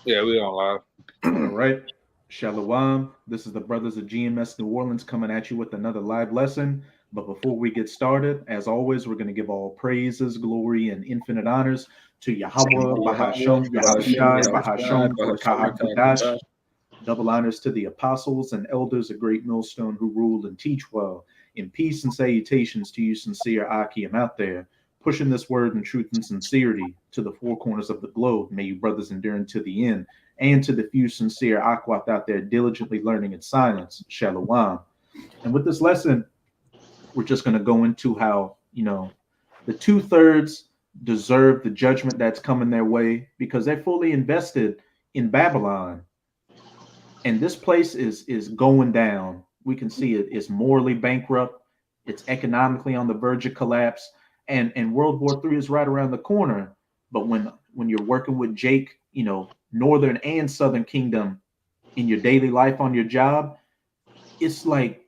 Yeah, we on live. All right. Shalawam. This is the brothers of GMS New Orleans coming at you with another live lesson. But before we get started, as always, we're going to give all praises, glory, and infinite honors to Yahawah, YAHAWAH, bahasham, bahasham, Yahawashi, Yahawashai, bahasham, bahasham, Rakahakadash. Rakahakadash. Double honors to the apostles and elders of Great Millstone who rule and teach well. In peace and salutations to you, sincere Akim out there, pushing this word in truth and sincerity to the four corners of the globe. May you brothers endure unto the end. And to the few sincere Akwat out there diligently learning in silence. Shalawam. And with this lesson, we're just going to go into how, the two-thirds deserve the judgment that's coming their way because they're fully invested in Babylon, and this place is going down. We can see it is morally bankrupt. It's economically on the verge of collapse, and World War III is right around the corner. But when you're working with Jake, Northern and Southern Kingdom in your daily life on your job, it's like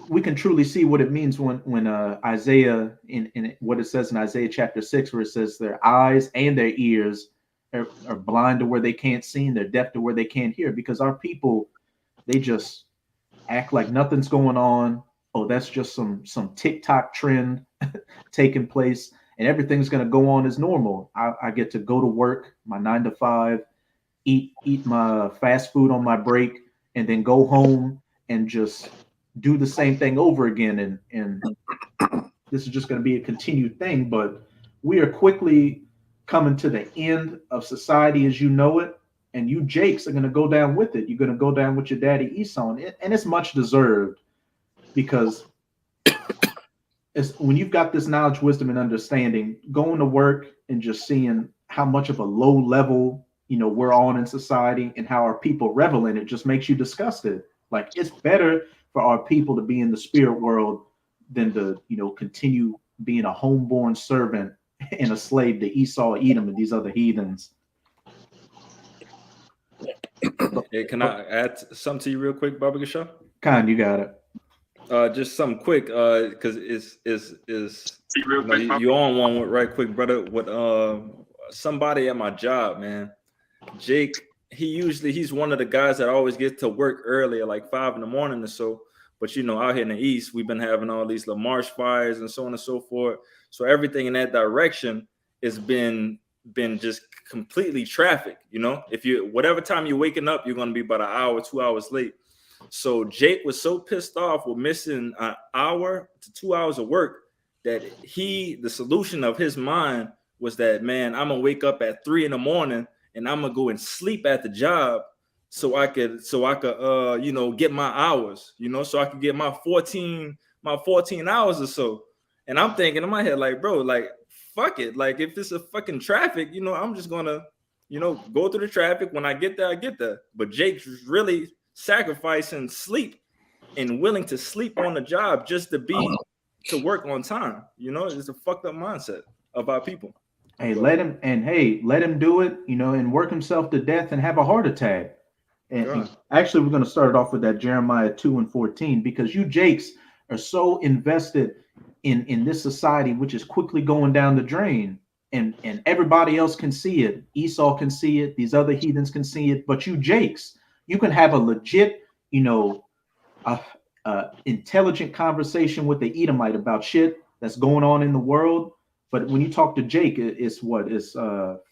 we can truly see what it means when Isaiah in what it says in Isaiah chapter 6, where it says their eyes and their ears are blind to where they can't see and they're deaf to where they can't hear, because our people, they just act like nothing's going on. Oh, that's just some TikTok trend taking place, and everything's going to go on as normal. I get to go to work, my 9 to 5, eat my fast food on my break, and then go home and just do the same thing over again. And this is just going to be a continued thing. But we are quickly coming to the end of society as you know it, and you Jakes are going to go down with it. You're going to go down with your daddy Esau, and it's much deserved, because when you've got this knowledge, wisdom, and understanding, going to work and just seeing how much of a low level we're on in society and how our people revel in it just makes you disgusted. Like, it's better for our people to be in the spirit world than to continue being a homeborn servant and a slave to Esau, Edom, and these other heathens. Hey, can I add something to you real quick, Baba Gashaw? Khan, you got it. Just something quick, because you on one with right quick, brother. With somebody at my job, man, Jake. He's one of the guys that always get to work early, at like 5 in the morning or so. But out here in the East, we've been having all these marsh fires and so on and so forth. So everything in that direction has been just completely traffic. If you whatever time you're waking up, you're going to be about an hour, 2 hours late. So Jake was so pissed off with missing an hour to 2 hours of work that the solution of his mind was that, man, I'm gonna wake up at 3 in the morning and I'm gonna go and sleep at the job so I could get my hours, so I could get my 14 hours or so. And I'm thinking in my head, like, bro, like, fuck it. Like, if it's a fucking traffic, I'm just gonna, go through the traffic. When I get there, I get there. But Jake's really sacrificing sleep and willing to sleep on the job just to work on time. It's a fucked up mindset of our people. Hey, let him do it, and work himself to death and have a heart attack. And actually, we're going to start it off with that Jeremiah 2:14, because you Jakes are so invested in this society, which is quickly going down the drain, and everybody else can see it. Esau can see it. These other heathens can see it. But you Jakes, you can have a legit, intelligent conversation with the Edomite about shit that's going on in the world. But when you talk to Jake, it's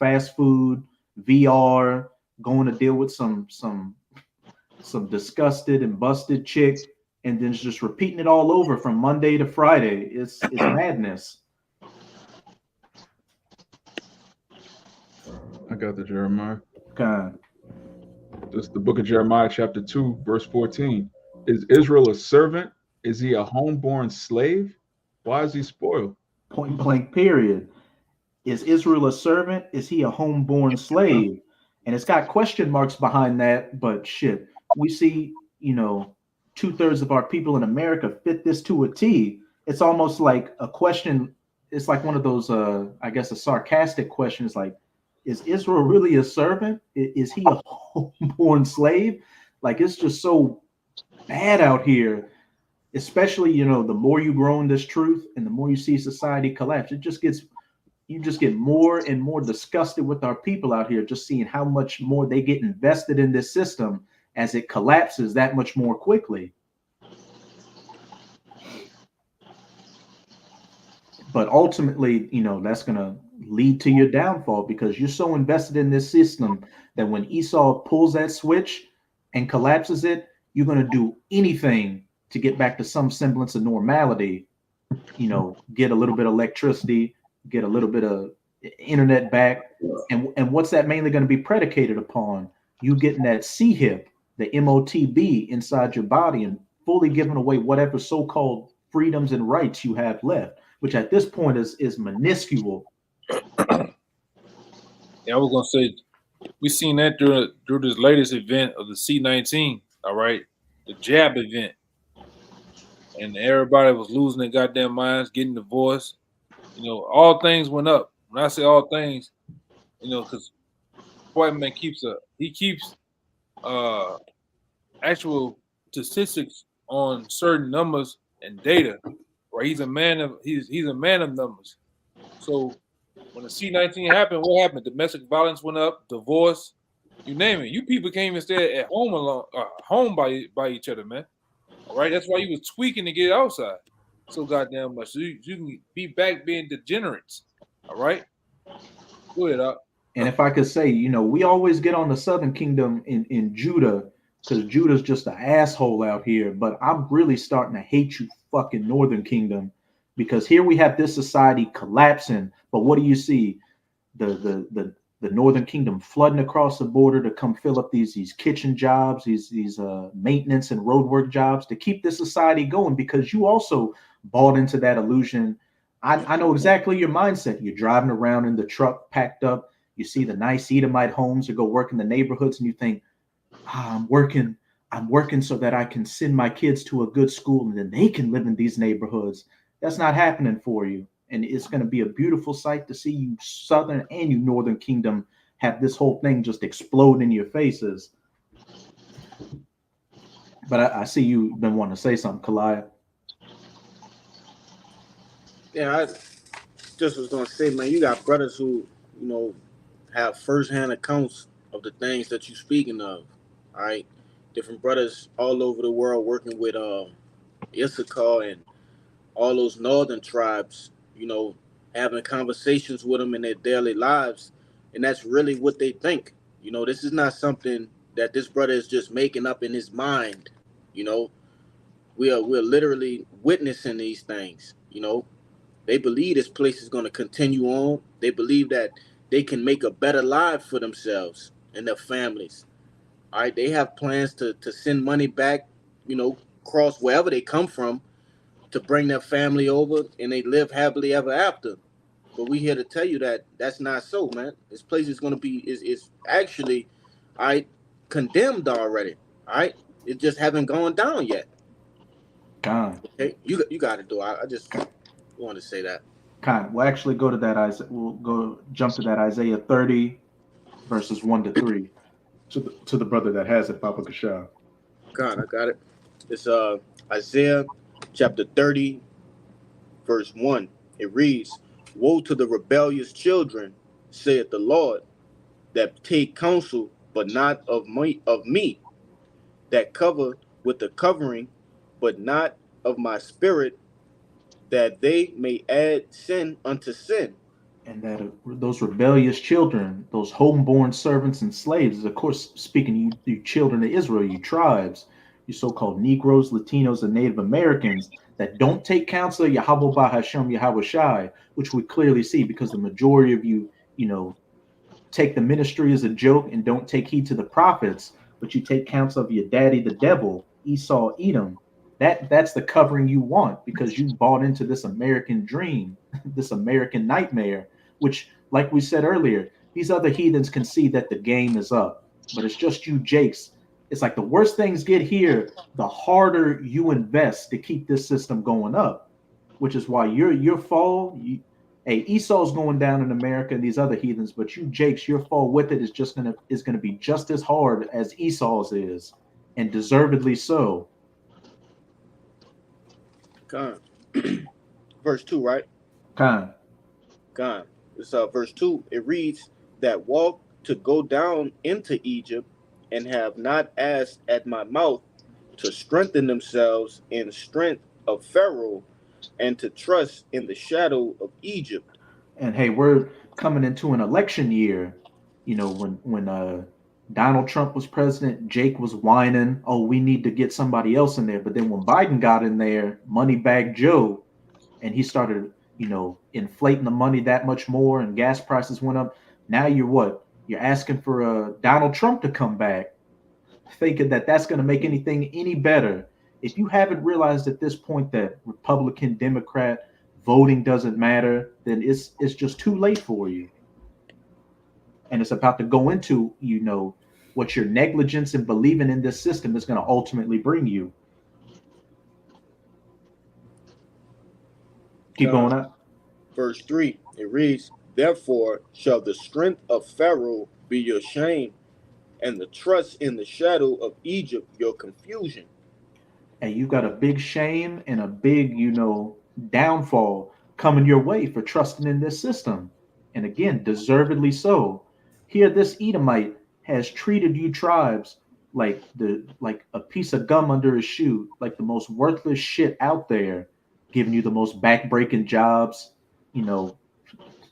fast food, VR, going to deal with some disgusted and busted chick, and then just repeating it all over from Monday to Friday. It's madness. I got the Jeremiah. God. This is the book of Jeremiah, chapter 2, verse 14. Is Israel a servant? Is he a homeborn slave? Why is he spoiled? Point blank, period. Is Israel a servant? Is he a homeborn slave? And it's got question marks behind that, but shit, we see, 2/3 of our people in America fit this to a T. It's almost like a question. It's like one of those, I guess, a sarcastic question. It's like, is Israel really a servant? Is he a homeborn slave? Like, it's just so bad out here, especially, the more you grow in this truth and the more you see society collapse, it just gets you just get more and more disgusted with our people out here, just seeing how much more they get invested in this system as it collapses that much more quickly. But ultimately, that's going to lead to your downfall because you're so invested in this system that when Esau pulls that switch and collapses it, you're going to do anything to get back to some semblance of normality. Get a little bit of electricity, get a little bit of internet back. And what's that mainly going to be predicated upon? You getting that C-hip, the MOTB inside your body and fully giving away whatever so-called freedoms and rights you have left, which at this point is minuscule. Yeah, I was gonna say we seen that through this latest event of the C-19. All right, the jab event, and everybody was losing their goddamn minds, getting divorced. All things went up. When I say all things, because white man keeps actual statistics on certain numbers and data. Right, he's a man of numbers. So when the C-19 happened, what happened? Domestic violence went up, divorce, you name it. You people can't even stay at home alone, home by each other, man. All right, that's why you was tweaking to get outside so goddamn much. So you can be back being degenerates. All right, go ahead, Doc. And if I could say, we always get on the Southern Kingdom in Judah because Judah's just an asshole out here. But I'm really starting to hate you fucking Northern Kingdom because here we have this society collapsing. But what do you see? The Northern Kingdom flooding across the border to come fill up these kitchen jobs, these maintenance and roadwork jobs to keep this society going because you also bought into that illusion. I know exactly your mindset. You're driving around in the truck packed up. You see the nice Edomite homes to go work in the neighborhoods and you think, I'm working so that I can send my kids to a good school and then they can live in these neighborhoods. That's not happening for you. And it's going to be a beautiful sight to see you Southern and you Northern Kingdom have this whole thing just explode in your faces. But I see you've been wanting to say something, Kalaya. Yeah, I just was going to say, man, you got brothers who, have firsthand accounts of the things that you're speaking of. All right. Different brothers all over the world working with Issachar and all those northern tribes, having conversations with them in their daily lives. And that's really what they think. This is not something that this brother is just making up in his mind. We're literally witnessing these things. They believe this place is going to continue on. They believe that they can make a better life for themselves and their families. All right, they have plans to send money back, across wherever they come from to bring their family over and they live happily ever after. But we here to tell you that that's not so, man. This place is going to be is actually, all right, condemned already. All right, it just haven't gone down yet. God. Okay, you got to do. I just want to say that. We'll actually go to that. We'll jump to that Isaiah 30, verses 1-3. To the brother that has it, Papa Kashab. God, I got it. It's Isaiah chapter 30, verse 1. It reads, "Woe to the rebellious children, saith the Lord, that take counsel, but not of me, that cover with the covering, but not of my spirit, that they may add sin unto sin." And that those rebellious children, those homeborn servants and slaves, is of course speaking you children of Israel, you tribes, you so-called Negros, Latinos, and Native Americans that don't take counsel of YAHAWAH, bahasham, YAHAWASHI, which we clearly see because the majority of you, take the ministry as a joke and don't take heed to the prophets, but you take counsel of your daddy, the devil, Esau, Edom. That's the covering you want because you bought into this American dream, this American nightmare, which, like we said earlier, these other heathens can see that the game is up, but it's just you jakes. It's like the worse things get here, the harder you invest to keep this system going up, which is why your fall, hey, Esau's going down in America and these other heathens, but you jakes, your fall with it is gonna be just as hard as Esau's is, and deservedly so. God. Verse 2, right? Kind. God. It's verse 2. It reads, that walk to go down into Egypt and have not asked at my mouth to strengthen themselves in strength of Pharaoh and to trust in the shadow of Egypt. And hey, we're coming into an election year. You know, when Donald Trump was president, Jake was whining, "Oh, we need to get somebody else in there." But then when Biden got in there, Moneybag Joe, and he started, inflating the money that much more, and gas prices went up. Now you're what? You're asking for Donald Trump to come back, thinking that that's going to make anything any better. If you haven't realized at this point that Republican, Democrat voting doesn't matter, then it's just too late for you. And it's about to go into, what your negligence in believing in this system is going to ultimately bring you. Keep going up. Verse 3, it reads, therefore shall the strength of Pharaoh be your shame, and the trust in the shadow of Egypt your confusion. And you got a big shame and a big, downfall coming your way for trusting in this system. And again, deservedly so. Here, this Edomite has treated you tribes like a piece of gum under his shoe, like the most worthless shit out there, giving you the most backbreaking jobs,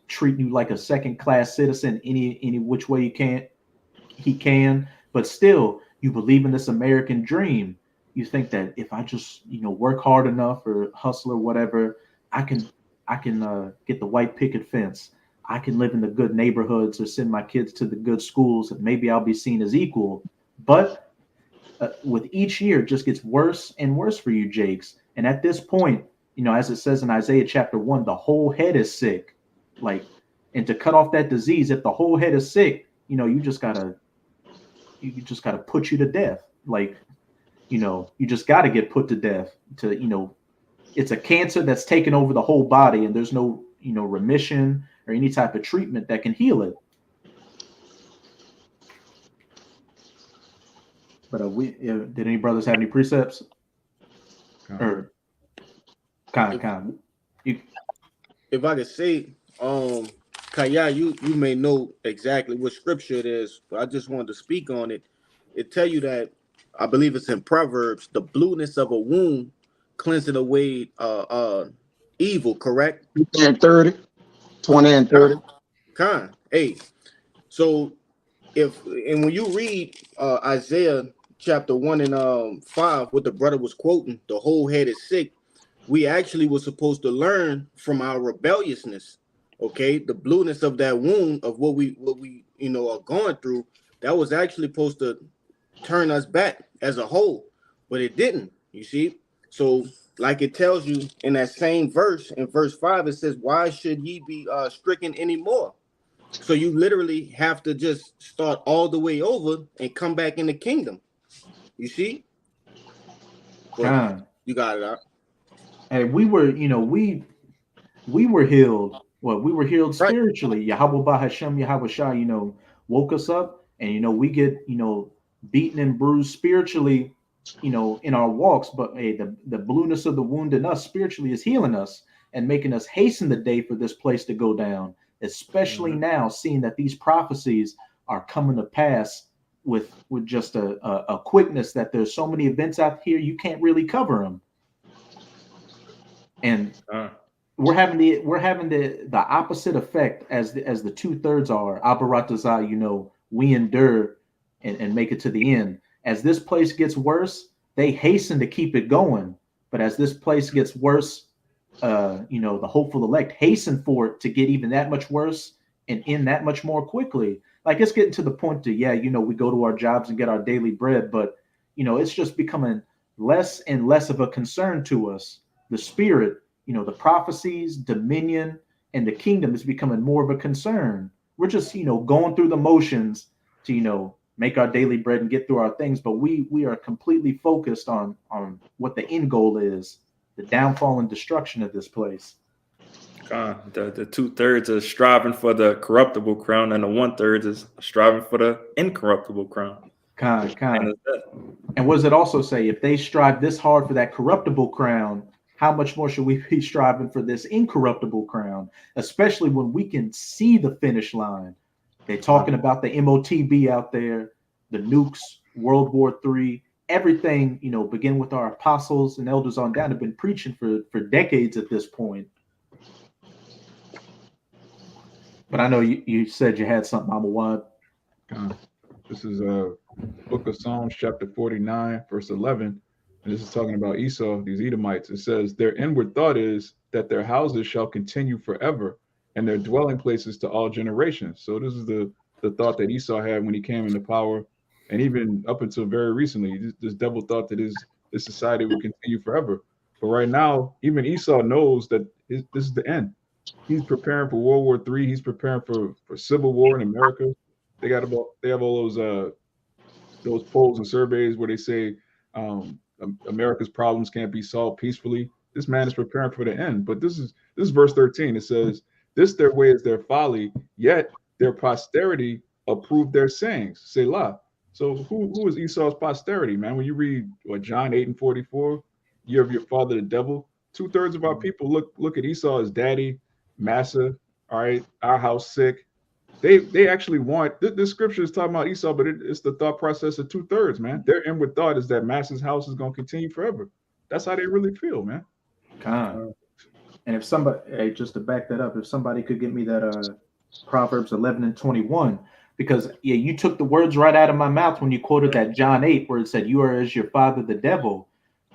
treating you like a second-class citizen any which way he can. But still, you believe in this American dream. You think that if I just, work hard enough or hustle or whatever, I can get the white picket fence. I can live in the good neighborhoods or send my kids to the good schools, and maybe I'll be seen as equal. But with each year, it just gets worse and worse for you, Jakes. And at this point, as it says in Isaiah chapter 1, the whole head is sick. And to cut off that disease, if the whole head is sick, you just gotta put you to death. You just got to get put to death it's a cancer that's taken over the whole body, and there's no, remission or any type of treatment that can heal it. But did any brothers have any precepts? Or if I could say, Kaya, you may know exactly what scripture it is, but I just wanted to speak on it. It tell you that, I believe it's in Proverbs, the blueness of a wound cleansing away evil, correct? 20 and 30. 20 and 30. Hey, so when you read Isaiah chapter 1 and 5, what the brother was quoting, the whole head is sick, we actually were supposed to learn from our rebelliousness. Okay, the blueness of that wound of what we are going through, that was actually supposed to turn us back as a whole, but it didn't, you see. So like it tells you in that same verse, in verse 5, it says, why should ye be stricken anymore? So you literally have to just start all the way over and come back in the kingdom, you see. You got it out. And we were healed. Well, we were healed spiritually. YAHAWAH, bahasham, YAHAWASHI, woke us up, and we get beaten and bruised spiritually, in our walks. But hey, the blueness of the wound in us spiritually is healing us and making us hasten the day for this place to go down. Especially now, seeing that these prophecies are coming to pass with just a quickness that there's so many events out here you can't really cover them. And we're having the opposite effect as the 2/3 are. Abaratazah, we endure and make it to the end. As this place gets worse, they hasten to keep it going. But as this place gets worse, the hopeful elect hasten for it to get even that much worse and end that much more quickly. Like it's getting to the point to, we go to our jobs and get our daily bread, but it's just becoming less and less of a concern to us. The spirit, the prophecies, dominion, and the kingdom is becoming more of a concern. We're just, going through the motions to, make our daily bread and get through our things, but we are completely focused on what the end goal is, the downfall and destruction of this place. The 2/3 is striving for the corruptible crown, and the 1/3 is striving for the incorruptible crown. And what does it also say? If they strive this hard for that corruptible crown, how much more should we be striving for this incorruptible crown, especially when we can see the finish line? They're talking about the MOTB out there, the nukes, World War III, everything, begin with our apostles and elders on down, have been preaching for decades at this point. But I know you said you had something, Amawad. This is Book of Psalms, chapter 49, verse 11. And this is talking about Esau, these Edomites. It says, their inward thought is that their houses shall continue forever, and their dwelling places to all generations. So this is the thought that Esau had when he came into power. And even up until very recently, this devil thought that his society would continue forever. But right now, even Esau knows that this is the end. He's preparing for World War III. He's preparing for civil war in America. They have all those polls and surveys where they say America's problems can't be solved peacefully. This man is preparing for the end. But this is verse 13. It says, this their way is their folly, yet their posterity approve their sayings. Selah. So who is Esau's posterity, man? When you read John 8:44, year of your father the devil, 2/3 of our people look at Esau as daddy, massa, all right, our house sick. They actually want this scripture is talking about Esau, but it's the thought process of 2/3, man. Their inward thought is that Massa's house is going to continue forever. That's how they really feel, man. And if somebody, just to back that up, if somebody could get me that Proverbs 11:21, because you took the words right out of my mouth when you quoted that John 8, where it said, "You are as your father the devil."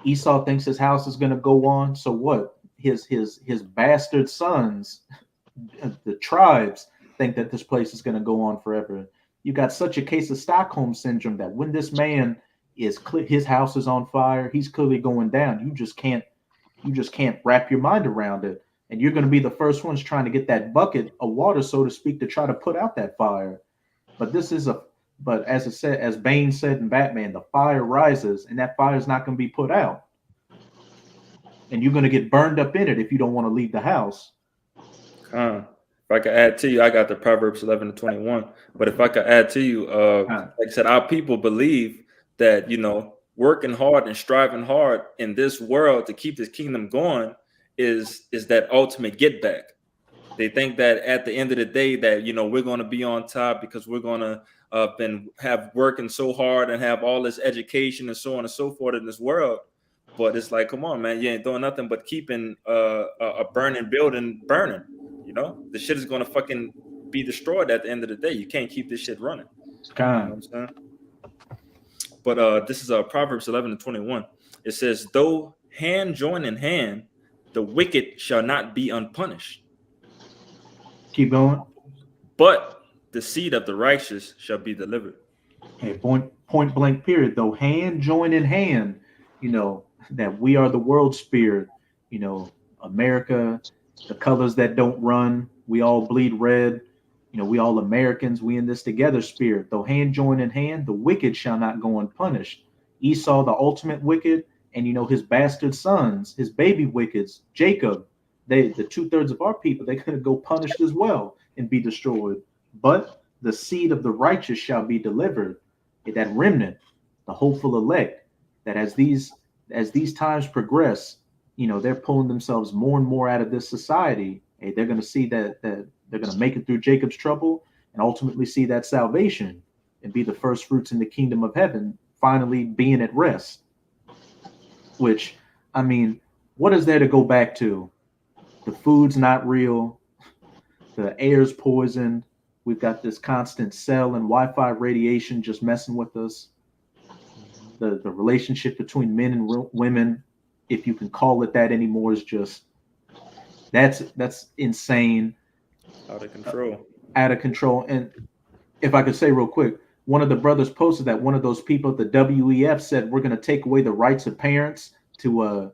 Esau thinks his house is going to go on. So what? His bastard sons, the tribes, think that this place is going to go on forever. You got such a case of Stockholm syndrome that when this man his house is on fire, he's clearly going down. You just can't wrap your mind around it, and you're going to be the first ones trying to get that bucket of water, so to speak, to try to put out that fire. But as Bane said in Batman, the fire rises, and that fire is not going to be put out, and you're going to get burned up in it if you don't want to leave the house. If I could add to you, I got the Proverbs 11:21. But if I could add to you, like I said, our people believe that, working hard and striving hard in this world to keep this kingdom going is that ultimate get back. They think that at the end of the day that, we're going to be on top because we're going to have working so hard and have all this education and so on and so forth in this world. But it's like, come on, man, you ain't doing nothing but keeping a burning building burning. The shit is going to fucking be destroyed at the end of the day. You can't keep this shit running. You know what I'm saying? But this is Proverbs 11:21. It says, though hand join in hand, the wicked shall not be unpunished. Keep going. But the seed of the righteous shall be delivered. Hey, point blank period. Though hand join in hand, that we are the world spirit, America, the colors that don't run, we all bleed red, we all Americans, we in this together spirit. Though hand join in hand, the wicked shall not go unpunished. Esau, the ultimate wicked, and his bastard sons, his baby wickeds, Jacob, the 2/3 of our people, they're going to go punished as well and be destroyed. But the seed of the righteous shall be delivered. That remnant, the hopeful elect, that as these times progress, they're pulling themselves more and more out of this society. Hey, they're going to see that they're going to make it through Jacob's trouble and ultimately see that salvation and be the first fruits in the kingdom of heaven, finally being at rest. Which, what is there to go back to? The food's not real. The air's poisoned. We've got this constant cell and Wi-Fi radiation just messing with us. The relationship between men and women, if you can call it that anymore, is just that's insane. Out of control. Out of control. And if I could say real quick, one of the brothers posted that one of those people at the WEF said we're going to take away the rights of parents to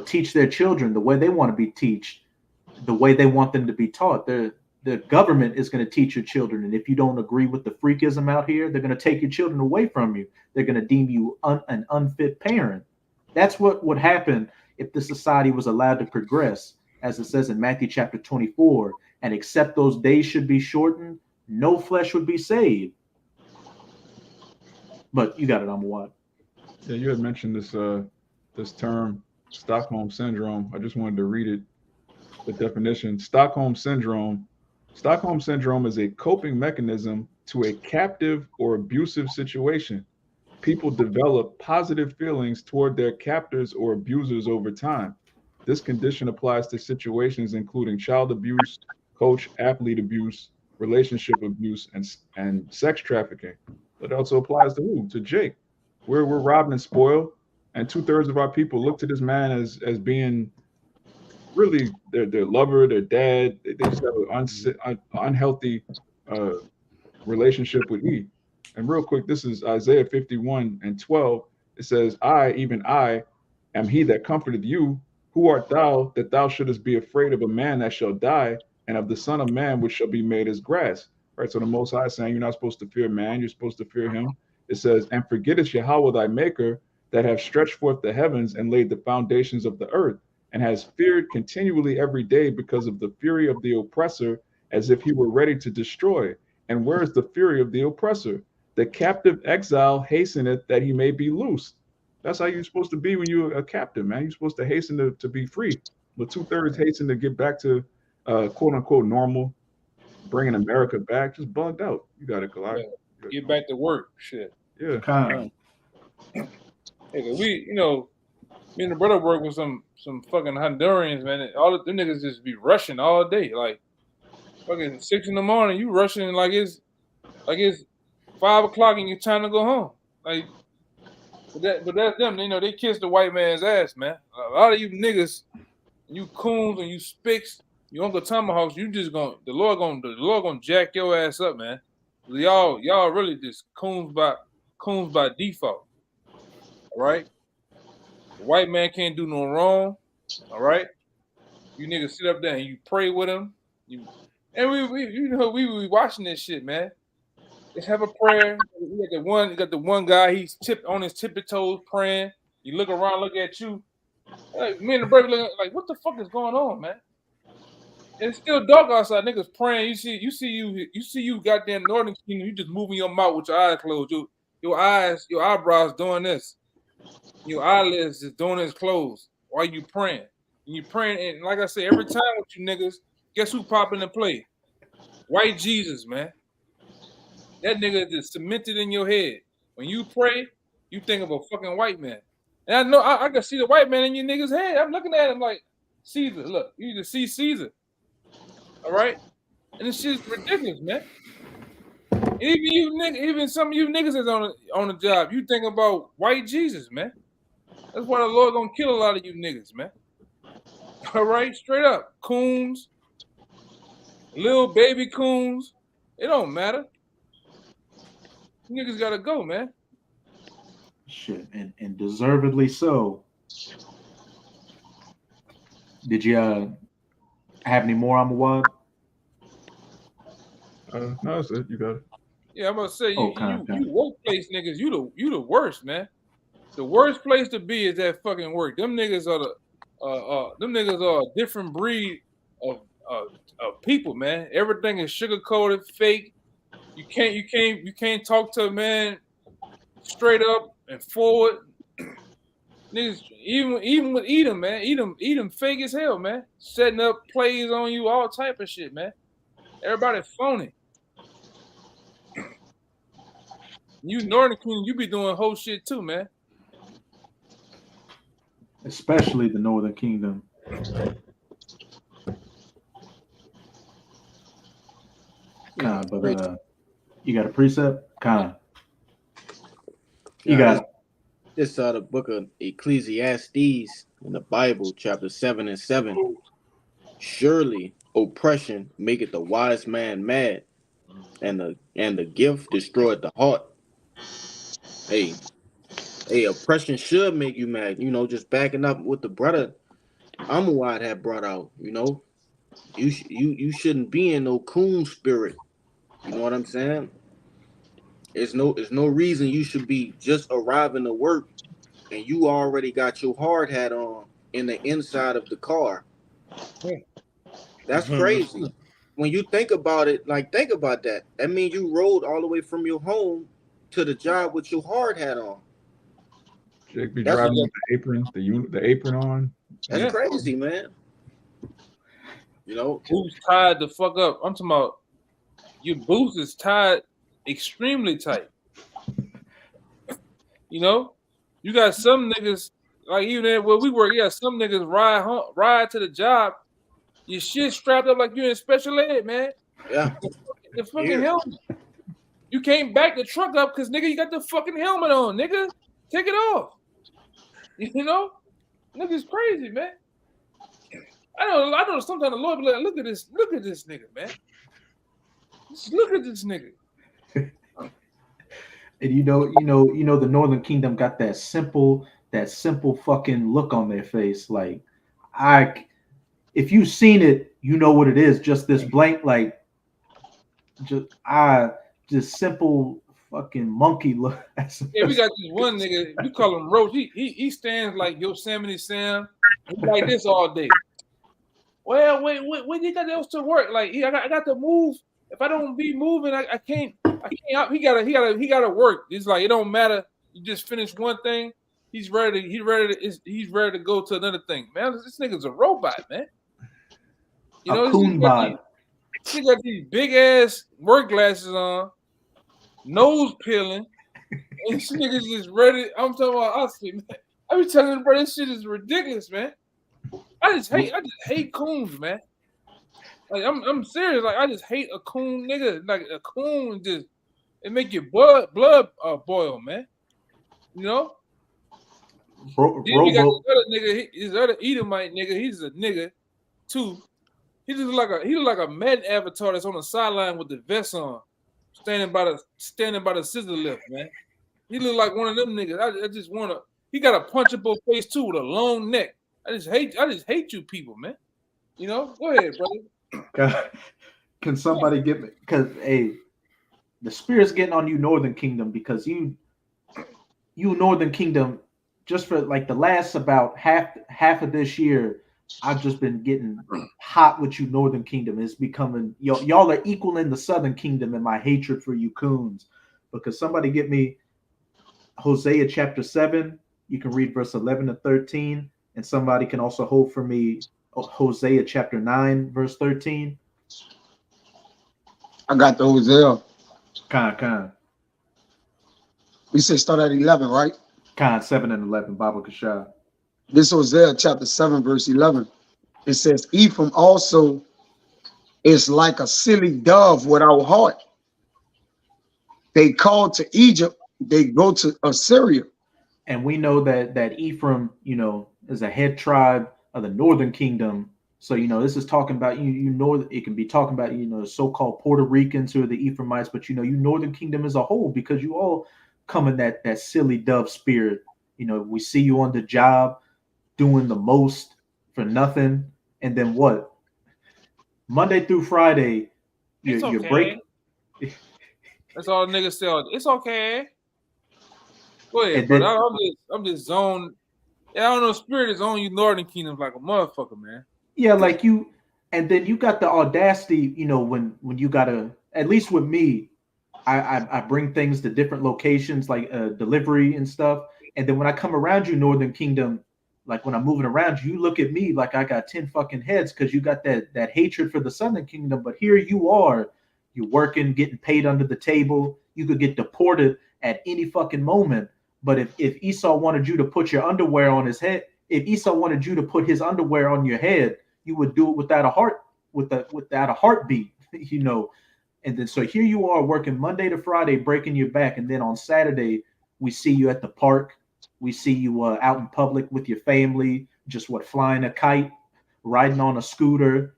teach their children the way they want to be taught, the way they want them to be taught. The government is going to teach your children, and if you don't agree with the freakism out here, they're going to take your children away from you. They're going to deem you an unfit parent. That's what would happen if the society was allowed to progress, as it says in Matthew chapter 24, and except those days should be shortened, no flesh would be saved. But you got it, Amawad. Yeah, you had mentioned this term Stockholm syndrome. I just wanted to read it. The definition: Stockholm syndrome. Stockholm syndrome is a coping mechanism to a captive or abusive situation. People develop positive feelings toward their captors or abusers over time. This condition applies to situations including child abuse, coach athlete abuse, relationship abuse, and sex trafficking. But it also applies to who? To Jake. We're robbed and spoiled, and 2/3 of our people look to this man as being really their lover, their dad. They just have an unhealthy uh, relationship with E. And real quick, this is Isaiah 51:12. It says, I, even I, am he that comforted you. Who art thou that thou shouldest be afraid of a man that shall die, and of the Son of Man which shall be made as grass? Right. So the Most High is saying you're not supposed to fear man, you're supposed to fear him. It says, and forgettest Yahawah thy maker, that have stretched forth the heavens and laid the foundations of the earth, and has feared continually every day because of the fury of the oppressor, as if he were ready to destroy. And where is the fury of the oppressor? The captive exile hasteneth that he may be loosed. That's how you're supposed to be when you're a captive, man. You're supposed to hasten to be free. But 2/3 hasten to get back to quote unquote normal, bringing America back. Just bugged out. You got it, Kalai. Yeah. Get back to work. Shit. Yeah. Hey, we, me and the brother work with some fucking Hondurans, man. And all of them niggas just be rushing all day. Like fucking 6 a.m, you rushing like it's 5 o'clock and you're trying to go home. Like, but that's them. They kiss the white man's ass, man. A lot of you niggas, you coons and you spicks, you Uncle Tomahawks, you just the Lord gonna jack your ass up, man. Y'all really just coons by default. All right. The white man can't do no wrong. All right. You niggas sit up there and you pray with him. And we be watching this shit, man. Let's have a prayer. You got the one guy, he's on his tippy toes praying. You look around, look at you. Like, me and the brother looking like, what the fuck is going on, man? It's still dark outside. Niggas praying. You see you goddamn Northern Kingdom. You just moving your mouth with your eyes closed. Your eyebrows doing this. Your eyelids is doing this closed while you praying. And you praying, and like I said, every time with you niggas, guess who pop into play? White Jesus, man. That nigga just cemented in your head. When you pray, you think of a fucking white man. And I know I can see the white man in your nigga's head. I'm looking at him like, Caesar, look, you just see Caesar. All right? And this shit's ridiculous, man. And even some of you niggas that's on the job, you think about white Jesus, man. That's why the Lord gonna kill a lot of you niggas, man. All right, straight up. Coons, little baby coons. It don't matter. Niggas gotta go, man. Shit, and deservedly so. Did you have any more on the wad? No, that's it. You got it. Yeah, I'm gonna say you workplace niggas, you the worst, man. The worst place to be is that fucking work. Them niggas are a different breed of people, man. Everything is sugar coated, fake. You can't talk to a man straight up and forward. Niggas, even with Edom, man. Edom fake as hell, man. Setting up plays on you, all type of shit, man. Everybody phony. You Northern Kingdom, you be doing whole shit too, man. Especially the Northern Kingdom. But you got a precept? You got it. This out of the book of Ecclesiastes in the Bible, chapter 7:7. Surely oppression maketh the wise man mad, and the gift destroyeth the heart. Hey, oppression should make you mad. Just backing up what the brother Amawad had brought out. You shouldn't be in no coon spirit. You know what I'm saying? There's no reason you should be just arriving to work and you already got your hard hat on in the inside of the car. That's crazy. When you think about it, think about that. That means you rode all the way from your home to the job with your hard hat on. Jake be That's driving what- with the apron on. That's Yeah. crazy, man. You know, Boots tied the fuck up. I'm talking about your boots is tied extremely tight. You know, you got some niggas like even there where we work. Yeah, some niggas ride to the job. Your shit strapped up like you're in special ed, man. yeah. The fucking Here. helmet. You can't back the truck up because nigga, you got the fucking helmet on, nigga. Take it off. You know, nigga's crazy, man. I know. Sometimes the Lord be like, look at this nigga, man. Just look at this nigga. And you know, the Northern Kingdom got that simple fucking look on their face. Like, if you've seen it, you know what it is. Just this blank, like, just simple fucking monkey look. Yeah, we got this one nigga. We call him Roach. He stands like Yosemite Sam. He like this all day. Well, wait, when you got else to work? Like, I got to move. If I don't be moving, I can't. He gotta work. It's like it don't matter. You just finish one thing. He's ready to go to another thing. Man, this nigga's a robot, man. You know, he got these big ass work glasses on, nose peeling, and this nigga's just ready. I'm talking about Austin, man. I be telling him, bro, this shit is ridiculous, man. I just hate coons, man. Like I'm serious. Like I just hate a coon nigga. Like a coon just it make your blood boil, man. You know. Then you got this other nigga, his other Edomite nigga. He's a nigga too. He look like a Madden avatar that's on the sideline with the vest on, standing by the scissor lift, man. He look like one of them niggas. I just wanna. He got a punchable face too with a long neck. I just hate you people, man. You know. Go ahead, brother. Can somebody get me? Because the spirit's getting on you, Northern Kingdom, because you Northern Kingdom, just for like the last about half of this year, I've just been getting hot with you, Northern Kingdom. It's becoming y'all are equaling the Southern Kingdom in my hatred for you coons. Because somebody get me Hosea chapter 7. You can read verse 11 to 13, and somebody can also hold for me Hosea chapter 9, verse 13. I got the Hosea. Khan. We said start at 11, right? Khan 7 and 11, Baba Kashah. This Hosea chapter 7, verse 11. It says, Ephraim also is like a silly dove without heart. They call to Egypt, they go to Assyria. And we know that Ephraim, is a head tribe of the Northern Kingdom. So, this is talking about it can be talking about, the so-called Puerto Ricans who are the Ephraimites, but you Northern Kingdom as a whole, because you all come in that silly dove spirit. We see you on the job doing the most for nothing. And then what? Monday through Friday, you're breaking. That's all the niggas say. It's okay. Go ahead, but I'm just zoned. Yeah, I don't know. Spirit is on you, Northern Kingdom, like a motherfucker, man. Yeah, like you, and then you got the audacity. When you gotta, at least with me, I bring things to different locations, like delivery and stuff. And then when I come around you, Northern Kingdom, like when I'm moving around you look at me like I got 10 fucking heads because you got that hatred for the Southern Kingdom. But here you are, you're working, getting paid under the table. You could get deported at any fucking moment. But if Esau wanted you to put your underwear on his head, if Esau wanted you to put his underwear on your head, you would do it without a heartbeat, And then so here you are working Monday to Friday, breaking your back, and then on Saturday we see you at the park, we see you out in public with your family, just flying a kite, riding on a scooter,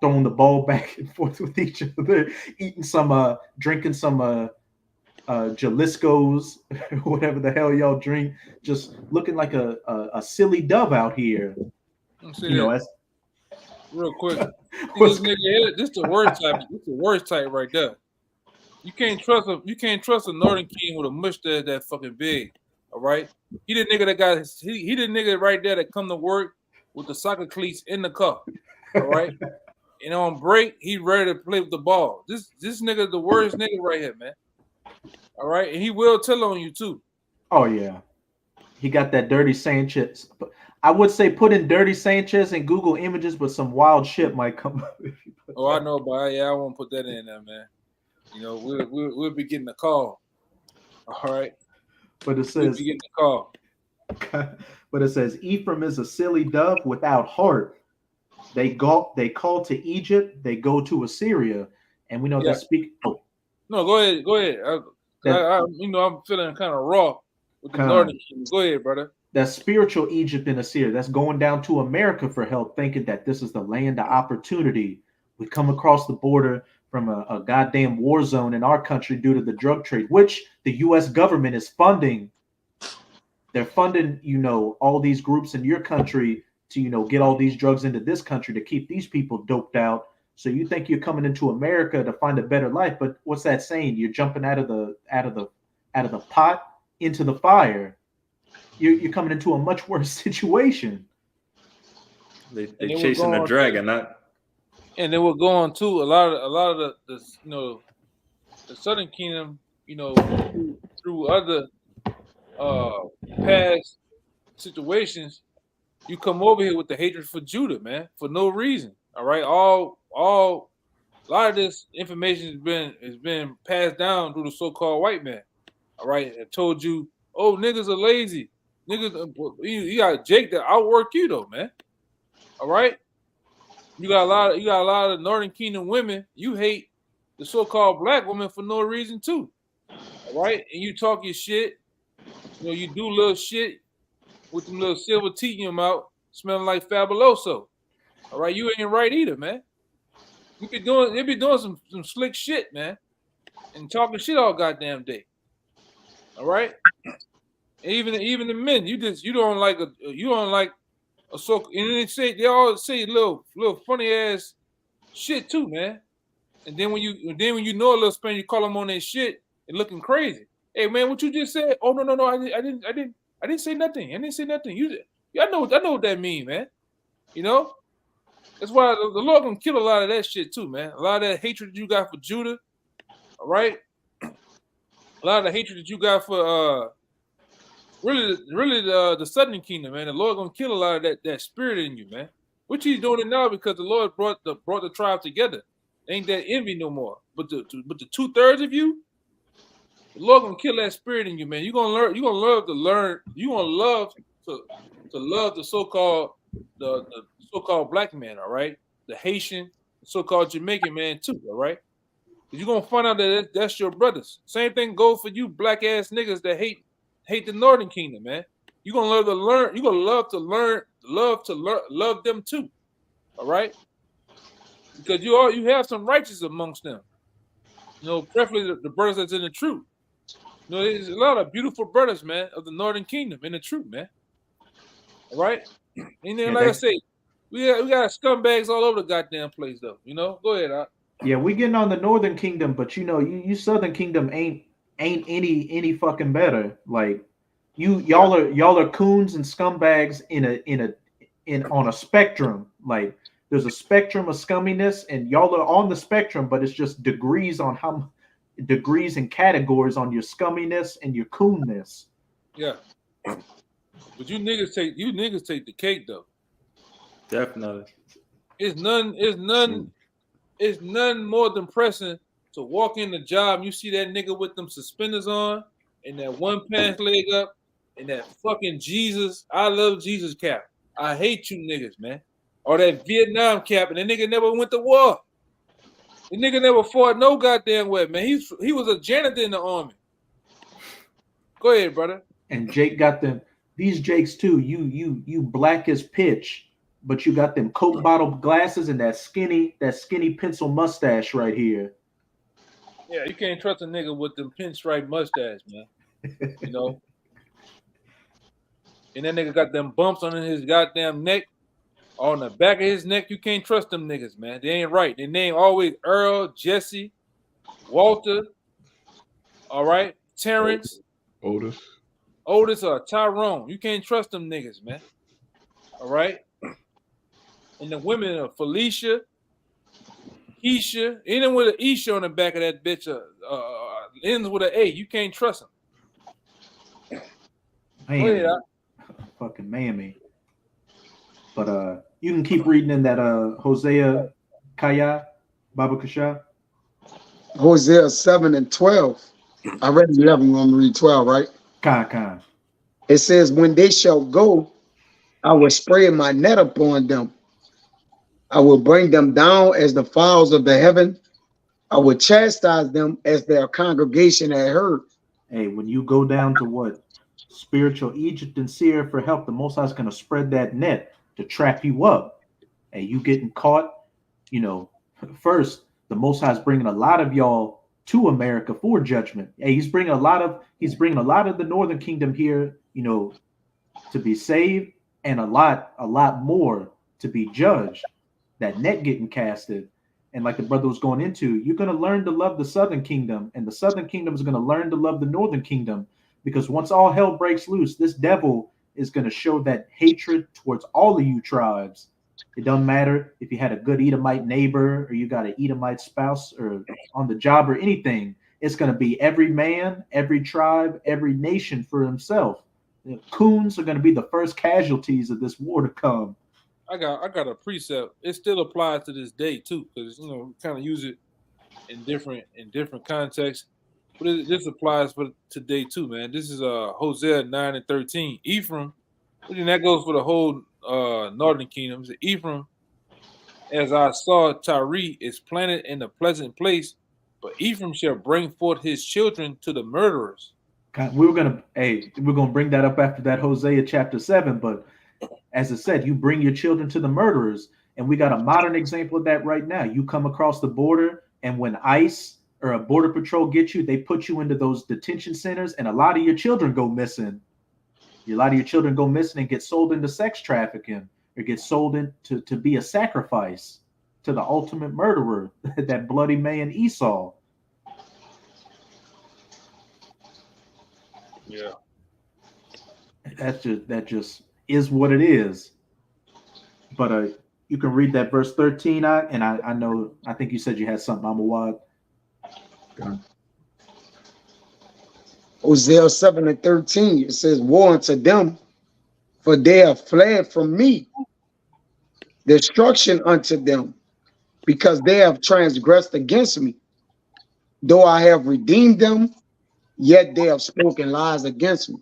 throwing the ball back and forth with each other, eating some, drinking some Jalisco's, whatever the hell y'all drink, just looking like a silly dove out here. Real quick. This nigga, this the worst type. This the worst type right there. You can't trust a Northern King with a mustache that fucking big. All right. He the nigga that got he the nigga right there that come to work with the soccer cleats in the car. All right. And on break, he ready to play with the ball. This nigga the worst nigga right here, man. All right, and he will tell on you too. Oh yeah. He got that Dirty Sanchez. I would say put in Dirty Sanchez in Google Images, but some wild shit might come up. Oh, I know, but yeah, I won't put that in there, man. You know, we'll be getting a call. All right. But it We'll says, be getting a call. but it says Ephraim is a silly dove without heart. They call to Egypt. They go to Assyria, and we know Yeah. that speak. Oh, No, go ahead. Go ahead. You know, I'm feeling kind of raw with the Northern Kingdom. Go ahead, brother. That spiritual Egypt and Assyria, that's going down to America for help, thinking that this is the land of opportunity. We come across the border from a goddamn war zone in our country due to the drug trade, which the U.S. government is funding. They're funding, you know, all these groups in your country to, you know, get all these drugs into this country to keep these people doped out. So you think you're coming into America to find a better life, but what's that saying? You're jumping out of the pot into the fire. You're coming into a much worse situation. They chasing a dragon, not. And then we're going to a lot of the you know, the Southern Kingdom, you know, through other past situations, you come over here with the hatred for Judah, man, for no reason. All right, a lot of this information has been passed down through the so-called white man. All right, I told you, oh, niggas are lazy. Niggas, you got Jake that outwork you though, man. All right, you got a lot of Northern Kingdom women. You hate the so-called black woman for no reason too. All right, and you talk your shit. You know, you do little shit with them little silver teeth in your mouth, smelling like Fabuloso. All right, you ain't right either, man. They be doing some slick shit, man, and talking shit all goddamn day. All right, and even the men, you don't like a so, and they all say little funny ass shit too, man. And then when you know a little Spanish, you call them on their shit and looking crazy. Hey man, what you just said? Oh no, I didn't say nothing. I didn't say nothing. I know what that mean, man. You know, that's why the Lord gonna kill a lot of that shit too, man. A lot of that hatred you got for Judah, all right. A lot of the hatred that you got for really the Southern Kingdom, man. The Lord gonna kill a lot of that spirit in you, man. Which He's doing it now because the Lord brought the tribe together. Ain't that envy no more. But the 2/3 of you, the Lord gonna kill that spirit in you, man. You're gonna learn. You're gonna love to learn. You're gonna love to love the so-called black man, all right. The Haitian, the so-called Jamaican man too, all right. You're gonna find out that that's your brothers. Same thing goes for you black ass niggas that hate the Northern Kingdom, man. You're gonna love to learn. You're gonna love them too, all right. Because you have some righteous amongst them. You know, preferably the brothers that's in the truth. You know, there's a lot of beautiful brothers, man, of the Northern Kingdom in the truth, man. All right? And then, like I say, we got scumbags all over the goddamn place, though. You know? Go ahead, Doc. Yeah, we getting on the Northern Kingdom, but you know, you Southern Kingdom ain't any fucking better. Like y'all are coons and scumbags on a spectrum. Like there's a spectrum of scumminess, and y'all are on the spectrum, but it's just degrees and categories on your scumminess and your coonness. Yeah. But you niggas take the cake though. Definitely. It's none more depressing to walk in the job and you see that nigga with them suspenders on and that one pants leg up and that fucking Jesus, I love Jesus cap. I hate you niggas, man. Or that Vietnam cap and that nigga never went to war. The nigga never fought no goddamn way, man. He was a janitor in the army. Go ahead, brother. And Jake got them. These Jakes too. You black as pitch, but you got them Coke bottle glasses and that skinny pencil mustache right here. Yeah, you can't trust a nigga with them pinstripe mustache, man. You know. And that nigga got them bumps on his goddamn neck. On the back of his neck, you can't trust them niggas, man. They ain't right. Their name always Earl, Jesse, Walter, all right, Terrence, Otis, or Tyrone. You can't trust them niggas, man. All right. And the women are Felicia, Keisha, anyone with an Isha on the back of that bitch ends with an A. You can't trust them. ahead. Miami. Fucking Miami. But you can keep reading in that Hosea Kaya Baba Kasha. Hosea 7 and 12. I read 11, I'm gonna read 12, right? Khan. It says, when they shall go, I will spread my net upon them. I will bring them down as the fowls of the heaven. I will chastise them as their congregation had heard. Hey, when you go down to what? Spiritual Egypt and Syria for help, the Most High is going to spread that net to trap you up. Hey, you getting caught, first, the Most High is bringing a lot of y'all to America for judgment. Hey, he's bringing a lot of the Northern Kingdom here, to be saved, and a lot more to be judged. That net getting casted. And like the brother was going into, you're going to learn to love the Southern Kingdom, and the Southern Kingdom is going to learn to love the Northern Kingdom, because once all hell breaks loose, this devil is going to show that hatred towards all of you tribes. It doesn't matter if you had a good Edomite neighbor or you got an Edomite spouse or on the job or anything. It's going to be every man, every tribe, every nation for himself. The coons are going to be the first casualties of this war to come. I got a precept. It still applies to this day too, because we kind of use it in different contexts. But this applies for today too, man. This is Hosea 9 and 13. Ephraim, and that goes for the whole northern kingdoms. Ephraim, as I saw Tyre, is planted in a pleasant place, but Ephraim shall bring forth his children to the murderers. We're gonna bring that up after that Hosea chapter 7, but as I said, you bring your children to the murderers, and we got a modern example of that right now. You come across the border, and when ICE or a border patrol gets you, they put you into those detention centers, and a lot of your children go missing. A lot of your children go missing and get sold into sex trafficking, or get sold to be a sacrifice to the ultimate murderer, that bloody man Esau. Yeah, that just is what it is. But you can read that verse 13, and I think you said you had something, Amawad. Hosea 7 and 13, it says, woe unto them, for they have fled from me. Destruction unto them, because they have transgressed against me. Though I have redeemed them, yet they have spoken lies against me.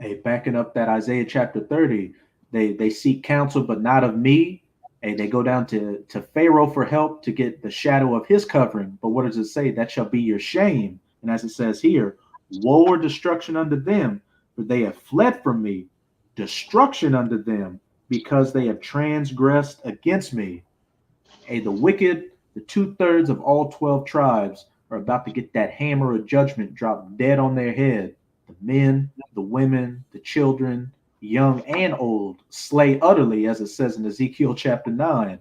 Hey, backing up that Isaiah chapter 30, they seek counsel, but not of me. Hey, they go down to Pharaoh for help to get the shadow of his covering. But what does it say? That shall be your shame. And as it says here, woe or destruction unto them, for they have fled from me. Destruction unto them, because they have transgressed against me. Hey, the wicked, the 2/3 of all 12 tribes are about to get that hammer of judgment dropped dead on their head. The men, the women, the children, young and old, slay utterly, as it says in Ezekiel chapter 9.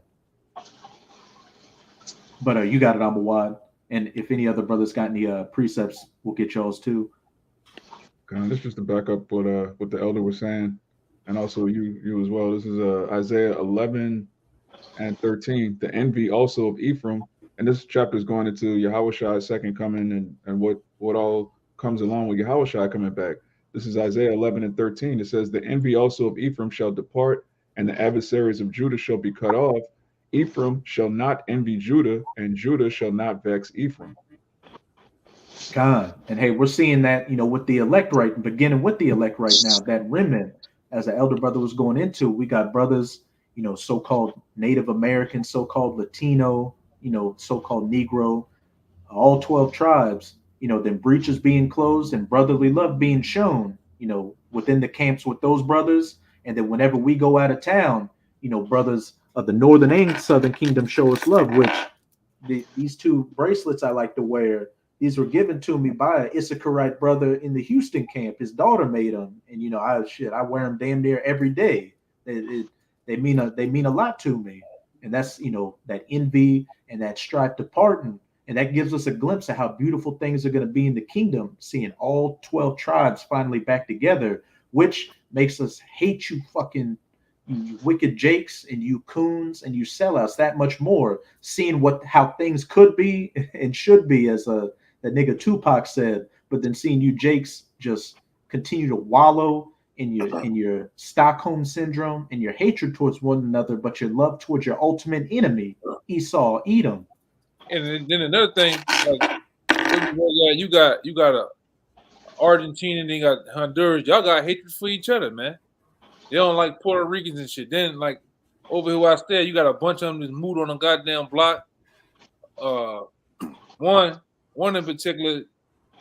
But you got it, Amawad. And if any other brothers got any precepts, we'll get yours too. This is to back up what the elder was saying, and also you as well. This is Isaiah 11 and 13. The envy also of Ephraim, and this chapter is going into YAHAWASHI's second coming and what all comes along with YAHAWASHI coming back. This is Isaiah 11 and 13. It says, the envy also of Ephraim shall depart, and the adversaries of Judah shall be cut off. Ephraim shall not envy Judah, and Judah shall not vex Ephraim. God. And hey, we're seeing that, with the elect beginning with the elect right now, that remnant, as the elder brother was going into, we got brothers, so-called Native American, so-called Latino, so-called Negro, all 12 tribes, then breaches being closed and brotherly love being shown, within the camps with those brothers. And then whenever we go out of town, brothers of the Northern and Southern Kingdom show us love, which these two bracelets I like to wear, these were given to me by an Issacharite brother in the Houston camp. His daughter made them. And, I wear them damn near every day. They mean a lot to me. And that's, that envy and that strife departing. And that gives us a glimpse of how beautiful things are going to be in the kingdom, seeing all 12 tribes finally back together, which makes us hate you fucking you wicked jakes and you coons and you sellouts that much more, seeing how things could be and should be, as that nigga Tupac said, but then seeing you jakes just continue to wallow in your Stockholm syndrome and your hatred towards one another, but your love towards your ultimate enemy, Esau, Edom. And then another thing, like, you got a Argentina, then you got Honduras. Y'all got hatred for each other, man. They don't like Puerto Ricans and shit. Then like over here where I stay, you got a bunch of them just moved on a goddamn block. One in particular,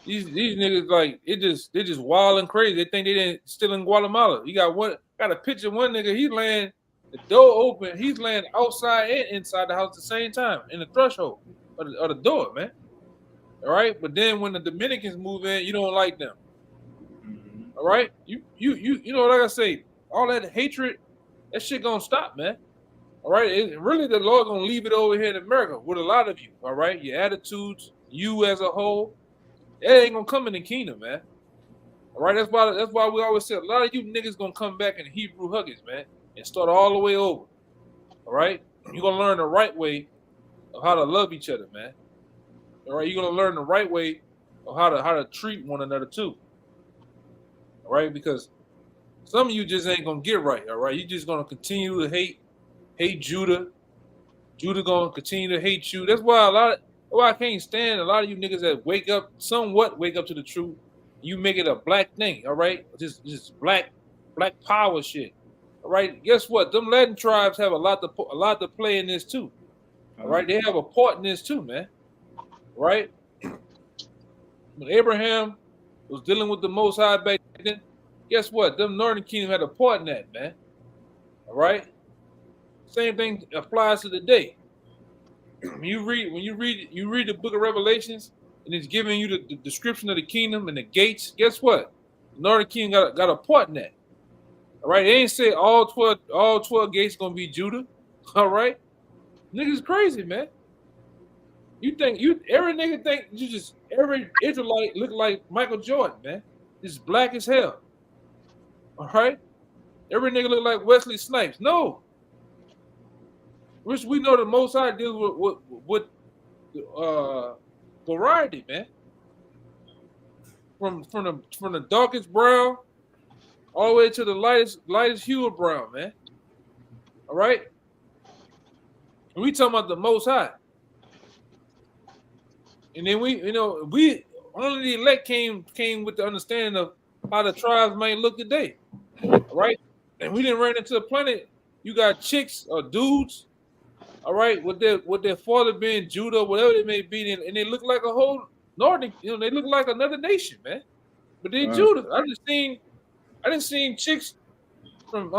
these niggas like they just wild and crazy. They think they didn't still in Guatemala. You got a picture of one nigga, he's laying the door open, he's laying outside and inside the house at the same time in the threshold of the door, man. All right, but then when the Dominicans move in, you don't like them. All right, you know, like I say, all that hatred, that shit gonna stop, man. All right, really the Lord gonna leave it over here in America with a lot of you. All right, your attitudes, you as a whole, that ain't gonna come in the kingdom, man. All right, that's why we always say a lot of you niggas gonna come back in Hebrew Huggins, man, and start all the way over. All right, you're gonna learn the right way of how to love each other, man. All right, you're gonna learn the right way of how to treat one another too. All right, because some of you just ain't gonna get right. All right, you just gonna continue to hate Judah. Judah gonna continue to hate you. That's why I can't stand a lot of you niggas that somewhat wake up to the truth. You make it a black thing. All right, just black power shit. All right, guess what? Them Latin tribes have a lot to play in this too. All right, they have a part in this too, man. Right? When Abraham was dealing with the Most High back then, guess what? Them Northern Kingdom had a part in that, man. All right? Same thing applies to today. When you read the book of Revelations, and it's giving you the description of the kingdom and the gates, guess what? The Northern Kingdom got a part in that. All right? They ain't say all 12 gates gonna be Judah. All right? Niggas crazy, man. Every nigga think every Israelite look like Michael Jordan, man. Just black as hell. All right? Every nigga look like Wesley Snipes. No. Which we know the Most High deals with variety, man. From the darkest brown all the way to the lightest hue of brown, man. All right? And we talking about the Most High. And then we only the elect came with the understanding of how the tribes might look today, all right? And we didn't run into the planet. You got chicks or dudes, all right, with their father being Judah, whatever it may be, and they look like a whole northern, they look like another nation, man. But they're Judah. I didn't seen chicks from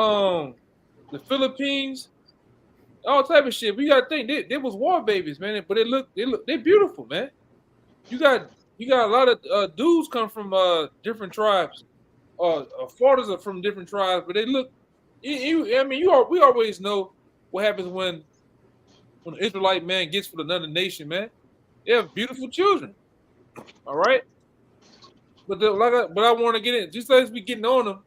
the Philippines, all type of shit. We gotta think they was war babies, man. But they're beautiful, man. You got a lot of dudes come from different tribes, fathers are from different tribes, but they look. We always know what happens when an Israelite man gets with another nation, man. They have beautiful children, all right. But I want to get in. Just as we getting on them,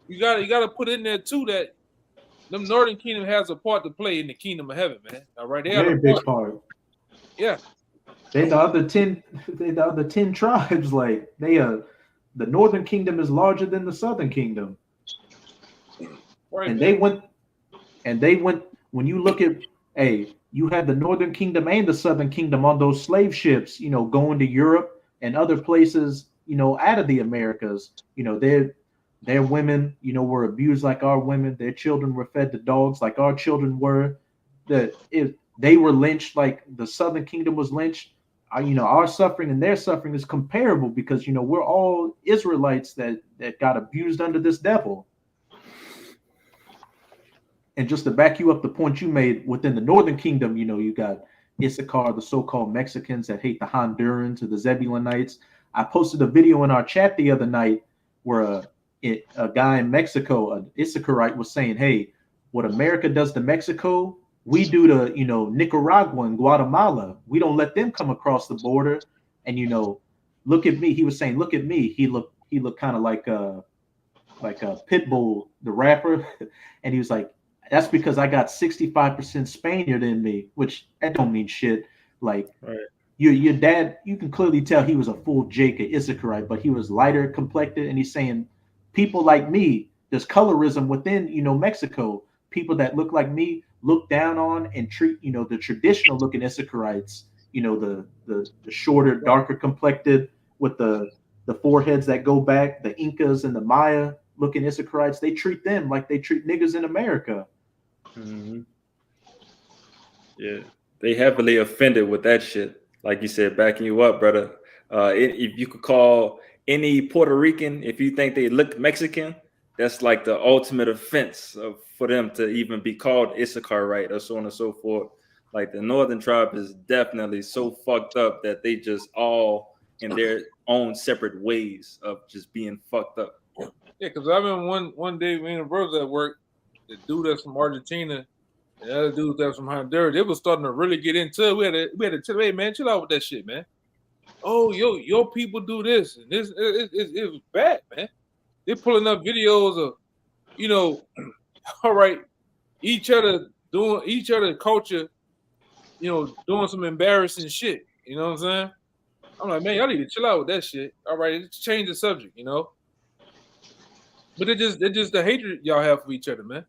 you got to put in there too that them Northern Kingdom has a part to play in the kingdom of heaven, man. All right, they have very a big part. Yeah. They the other 10 tribes, like the Northern Kingdom is larger than the Southern Kingdom. Right. And they went when you look at you had the Northern Kingdom and the Southern Kingdom on those slave ships, going to Europe and other places, out of the Americas. Their women, were abused like our women. Their children were fed to dogs like our children were. They were lynched like the Southern Kingdom was lynched. Our suffering and their suffering is comparable because, we're all Israelites that got abused under this devil. And just to back you up the point you made, within the Northern Kingdom, you got Issachar, the so-called Mexicans that hate the Hondurans or the Zebulonites. I posted a video in our chat the other night where a guy in Mexico, an Issacharite, was saying, hey, what America does to Mexico, we do to, Nicaragua and Guatemala. We don't let them come across the border. And, look at me. He was saying, look at me. He looked kind of like a Pitbull, the rapper. And he was like, that's because I got 65% Spaniard in me, which that don't mean shit. Like, right. Your dad, you can clearly tell he was a full Jacob Issacharite, but he was lighter complected. And he's saying, people like me, there's colorism within, Mexico. People that look like me look down on and treat, the traditional looking Issacharites, the shorter, darker complected with the foreheads that go back, the Incas and the Maya looking Issacharites, they treat them like they treat niggas in America. Mm-hmm. Yeah, they heavily offended with that shit. Like you said, backing you up, brother. If you could call any Puerto Rican, if you think they look Mexican, that's like the ultimate offense for them to even be called Issacharite or so on and so forth. Like the northern tribe is definitely so fucked up that they just all in their own separate ways of just being fucked up. Yeah, because I remember one day me and the brothers at work, the dude that's from Argentina and the other dude that's from Honduras, they was starting to really get into it. We had to tell, hey man, chill out with that shit, man. Oh, your people do this and this. It was bad, man. They're pulling up videos of, all right, each other doing each other culture, doing some embarrassing shit. You know what I'm saying? I'm like, man, y'all need to chill out with that shit. All right, let's change the subject, But it's just the hatred y'all have for each other, man.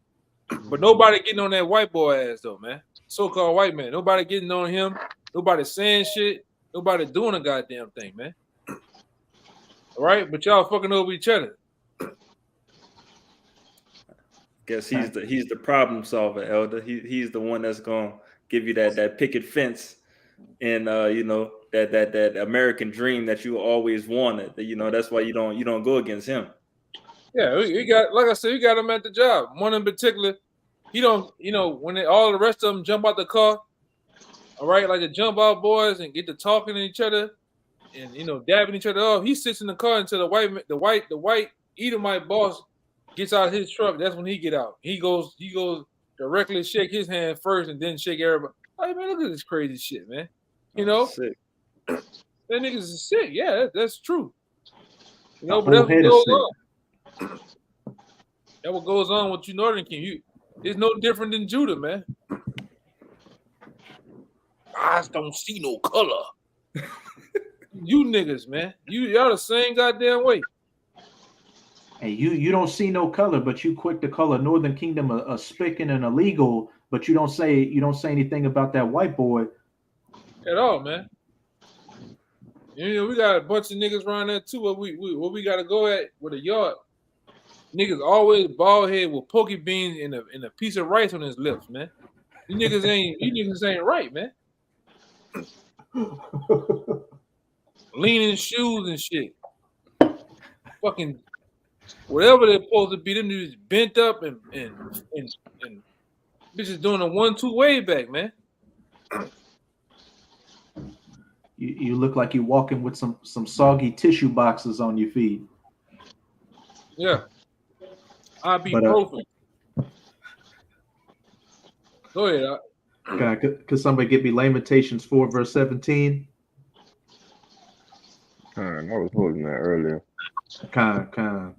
But nobody getting on that white boy ass though, man. So-called white man. Nobody getting on him. Nobody saying shit. Nobody doing a goddamn thing, man. All right, but y'all fucking over each other. Guess he's the problem solver, Elder. He's the one that's gonna give you that picket fence and that American dream that you always wanted. That's why you don't go against him. Yeah, we got, like I said, we got him at the job. One in particular, he don't, when all the rest of them jump out the car, all right, like the jump out boys and get to talking to each other and dabbing each other off. He sits in the car until the white Edomite boss gets out of his truck. That's when he get out. He goes directly shake his hand first and then shake everybody. Hey man, look at this crazy shit, man. Sick. That niggas is sick. Yeah, that's true. But whole that's what head is goes sick. on. That what goes on with you Northern King. It's no different than Judah, man. Eyes don't see no color. You niggas, man. Y'all the same goddamn way. Hey, you don't see no color, but you quick to call a Northern Kingdom a spick and an illegal, but you don't say anything about that white boy At all, man. We got a bunch of niggas around there too. What we gotta go at with a yard. Niggas always bald head with pokey beans and a piece of rice on his lips, man. You niggas ain't right, man. Leaning shoes and shit. Fucking whatever they're supposed to be, them niggas bent up and bitches doing a 1-2 way back, man. You look like you're walking with some soggy tissue boxes on your feet. Yeah. Ibuprofen. Go ahead. Could somebody get me Lamentations 4 verse 17? I was holding that earlier. Kind.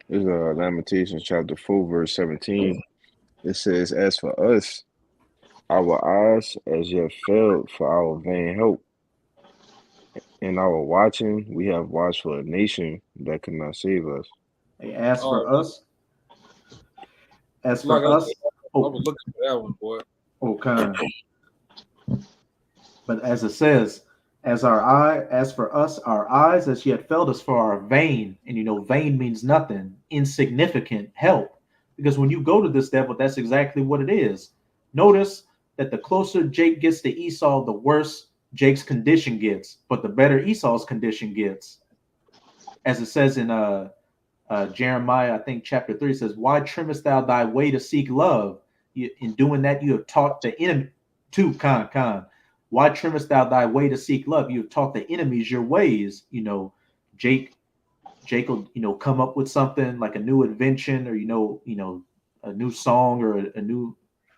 It's Lamentations chapter 4 verse 17. It says, "As for us, our eyes as yet failed for our vain hope. In our watching, we have watched for a nation that could not save us." Hey, as for us. I was looking for that one, boy. Okay. But as it says, as for us, our eyes as yet failed us for our vain, and vain means nothing, insignificant help. Because when you go to this devil, that's exactly what it is. Notice that the closer Jake gets to Esau, the worse Jake's condition gets, but the better Esau's condition gets. As it says in Jeremiah, I think chapter 3 says, "Why trimmest thou thy way to seek love? In doing that, you have taught the enemy to Khan. Why trimmest thou thy way to seek love? You have taught the enemies your ways." Jake will, come up with something like a new invention or a new song or a new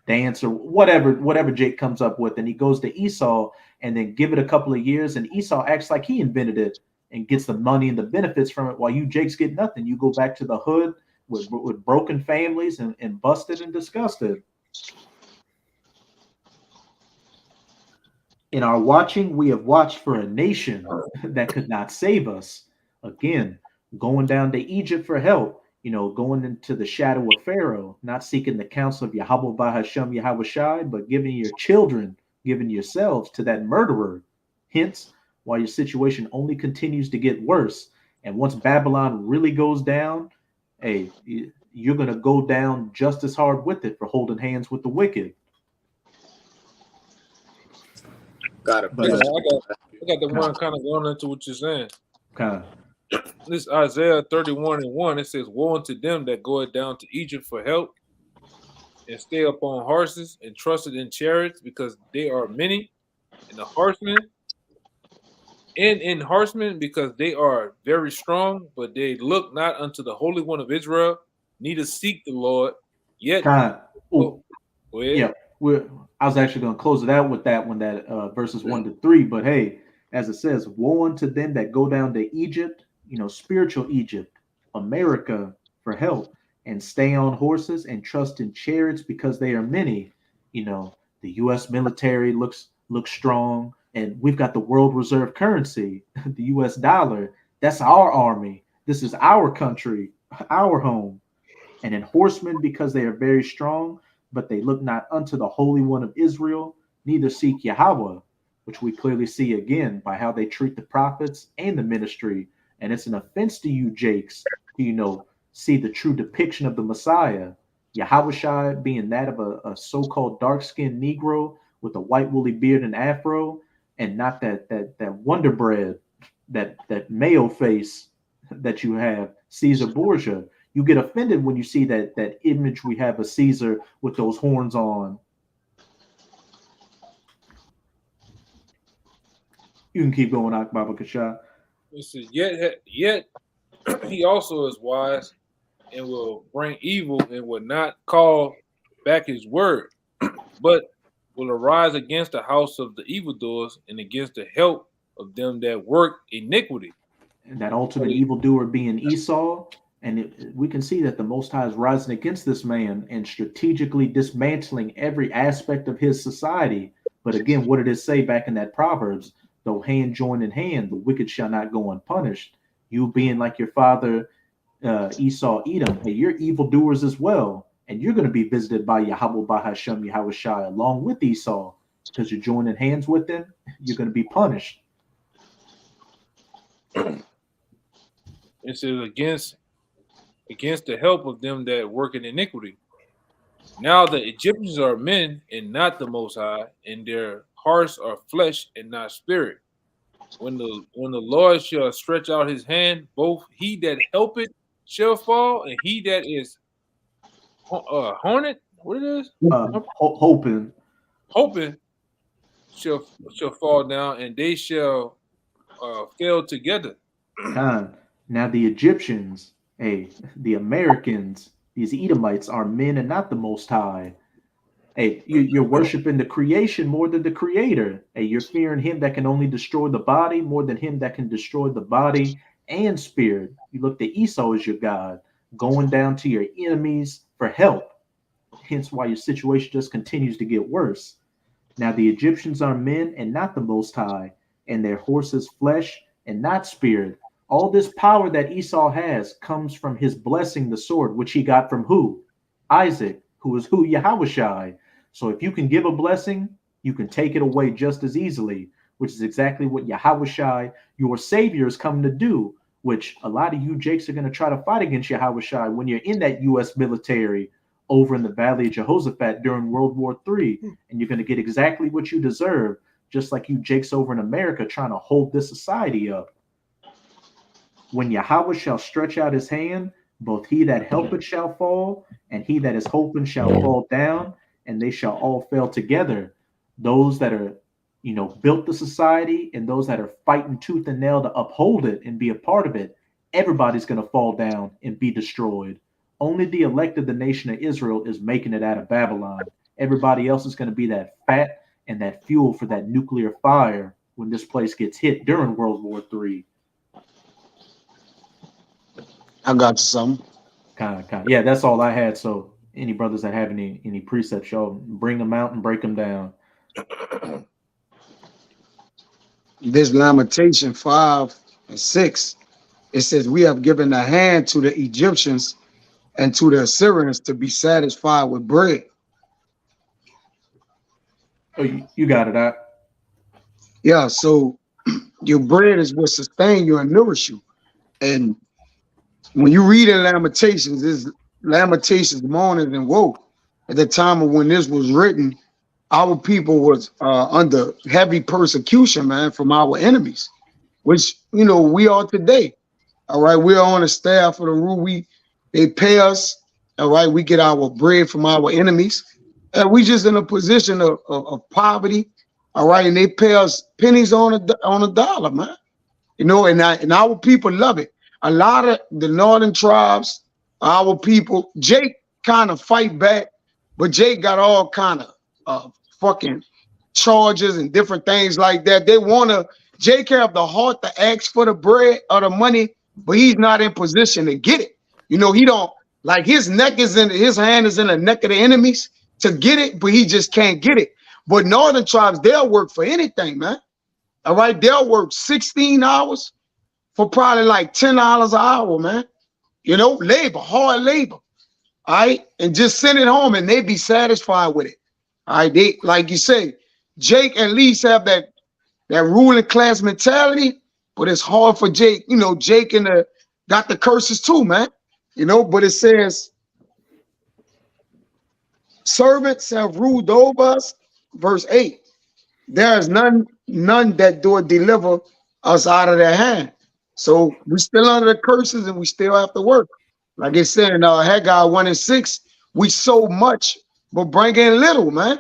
dance or whatever Jake comes up with, and he goes to Esau and then give it a couple of years, and Esau acts like he invented it and gets the money and the benefits from it, while you Jakes get nothing. You go back to the hood with broken families and busted and disgusted. In our watching, we have watched for a nation that could not save us. Again, going down to Egypt for help, going into the shadow of Pharaoh, not seeking the counsel of Yahawah, bahasham, YAHAWASHI, but giving your children, giving yourselves to that murderer. Hence, why your situation only continues to get worse. And once Babylon really goes down, hey, you're going to go down just as hard with it for holding hands with the wicked. Got it. But I got the one kind of going into what you're saying. kind This Isaiah 31:1, it says, "Woe unto them that goeth down to Egypt for help, and stay upon horses, and trusted in chariots, because they are many, and the horsemen, and in horsemen, because they are very strong, but they look not unto the Holy One of Israel, neither seek the Lord, yet." Oh, go ahead. yeah. I was actually going to close it out with that one, that verses 1-3. But hey, as it says, woe unto them that go down to Egypt, spiritual Egypt, America, for help, and stay on horses and trust in chariots because they are many. The U.S. military looks strong, and we've got the world reserve currency, the U.S. dollar. That's our army. This is our country, our home. And in horsemen because they are very strong, but they look not unto the Holy One of Israel, neither seek Yahawah, which we clearly see again by how they treat the prophets and the ministry. And it's an offense to you, Jakes, to, see the true depiction of the Messiah. YAHAWASHI being that of a so-called dark-skinned Negro with a white woolly beard and afro, and not that Wonder Bread, that Mayo face that you have, Caesar Borgia. You get offended when you see that image we have of Caesar with those horns on. You can keep going, Akbaba Kasha. It says, yet he also is wise, and will bring evil, and will not call back his word, but will arise against the house of the evildoers, and against the help of them that work iniquity. And that ultimate evildoer being Esau. And we can see that the Most High is rising against this man and strategically dismantling every aspect of his society. But again, what did it say back in that Proverbs? Though hand join in hand, the wicked shall not go unpunished. You being like your father, Esau, Edom, hey, you're evildoers as well. And you're going to be visited by Yahawah, bahasham, YAHAWASHI, along with Esau. Because you're joining hands with them, you're going to be punished. It says, against the help of them that work in iniquity. Now the Egyptians are men and not the Most High, and their hearts are flesh and not spirit. When the Lord shall stretch out his hand, both he that helpeth shall fall, and he that is hornet, what it is? Hoping shall fall down, and they shall fail together. Now the Egyptians, hey, the Americans, these Edomites are men and not the Most High. Hey, you're worshiping the creation more than the creator. Hey, you're fearing him that can only destroy the body more than him that can destroy the body and spirit. You look to Esau as your God, going down to your enemies for help. Hence why your situation just continues to get worse. Now the Egyptians are men and not the Most High, and their horses flesh and not spirit. All this power that Esau has comes from his blessing the sword, which he got from who? Isaac, who is who? YAHAWASHI. So if you can give a blessing, you can take it away just as easily, which is exactly what YAHAWASHI, your savior, is coming to do, which a lot of you Jakes are going to try to fight against YAHAWASHI when you're in that U.S. military over in the Valley of Jehoshaphat during World War III, and you're going to get exactly what you deserve, just like you Jakes over in America trying to hold this society up. When Yahawah shall stretch out his hand, both he that helpeth shall fall, and he that is hoping shall fall down, and they shall all fail together. Those that are, built the society, and those that are fighting tooth and nail to uphold it and be a part of it, everybody's going to fall down and be destroyed. Only the elect of the nation of Israel is making it out of Babylon. Everybody else is going to be that fat and that fuel for that nuclear fire when this place gets hit during World War III. I got you some. Kind of. Yeah, that's all I had. So any brothers that have any precepts, y'all bring them out and break them down. This Lamentation 5 and 6 It says, we have given a hand to the Egyptians and to the Assyrians to be satisfied with bread. Oh, you got it out. Yeah, so your bread is what sustain you and nourish you. And when you read in Lamentations, this Lamentations, mourning and woe. At the time of when this was written, our people was under heavy persecution, man, from our enemies, which, you know, we are today. All right, we're on the staff of the rule. They pay us. All right, we get our bread from our enemies, and we just in a position of poverty. All right, and they pay us pennies on a dollar, man. You know, and our people love it. A lot of the northern tribes, our people, Jake kind of fight back, but Jake got all kind of fucking charges and different things like that. They wanna Jake have the heart to ask for the bread or the money, but he's not in position to get it. You know, he don't like his hand is in the neck of the enemies to get it, but he just can't get it. But northern tribes, they'll work for anything, man. All right, they'll work 16 hours for probably like $10 an hour, man. You know, labor, hard labor. All right, and just send it home, and they be satisfied with it. All right, they like you say, Jake at least have that ruling class mentality, but it's hard for Jake. You know, Jake got the curses too, man. You know, but it says, servants have ruled over us. Verse 8. There is none that do deliver us out of their hand. So we still under the curses and we still have to work. Like it said in Haggai 1:6, we sow much, but bring in little, man.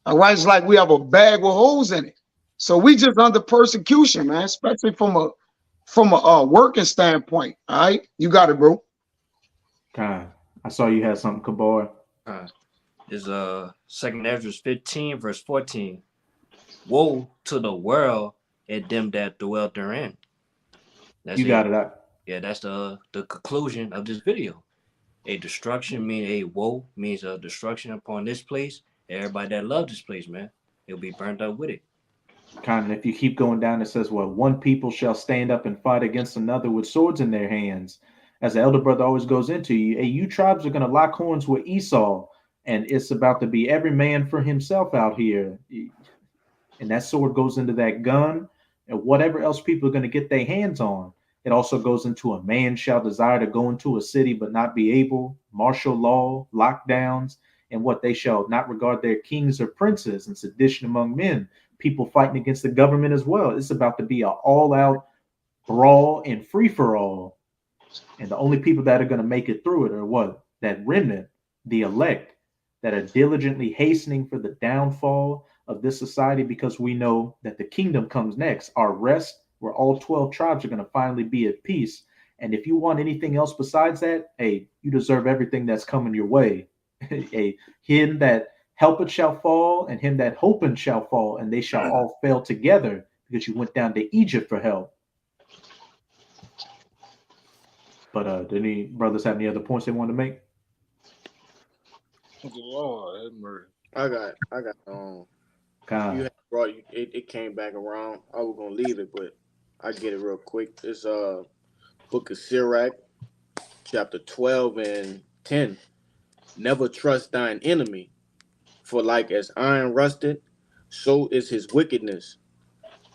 All right, it's like we have a bag with holes in it. So we just under persecution, man, especially from a working standpoint. All right, you got it, bro. God, I saw you had something, Kabar. Is 2nd Ezra 15, verse 14. Woe to the world and them that dwell therein. That's you got it out. Yeah, that's the conclusion of this video. A destruction means a woe means a destruction upon this place. Everybody that loves this place, man, it'll be burnt up with it. Kind of, if you keep going down, it says, well, one people shall stand up and fight against another with swords in their hands. As the elder brother always goes into, you tribes are going to lock horns with Esau, and it's about to be every man for himself out here. And that sword goes into that gun and whatever else people are going to get their hands on. It also goes into a man shall desire to go into a city but not be able, martial law, lockdowns, and what they shall not regard their kings or princes, and sedition among men, people fighting against the government as well. It's about to be an all-out brawl and free-for-all. And the only people that are going to make it through it are what? That remnant, the elect, that are diligently hastening for the downfall of this society, because we know that the kingdom comes next, our rest, where all 12 tribes are going to finally be at peace. And if you want anything else besides that, hey, you deserve everything that's coming your way. Hey, him that helpeth shall fall, and him that hopeth shall fall, and they shall all fail together, because you went down to Egypt for help. But did any brothers have any other points they wanted to make? Lord, I got you had brought it came back around. I was gonna leave it, but I get it real quick. It's book of Sirach, chapter 12 and 10. Never trust thine enemy, for like as iron rusted, so is his wickedness.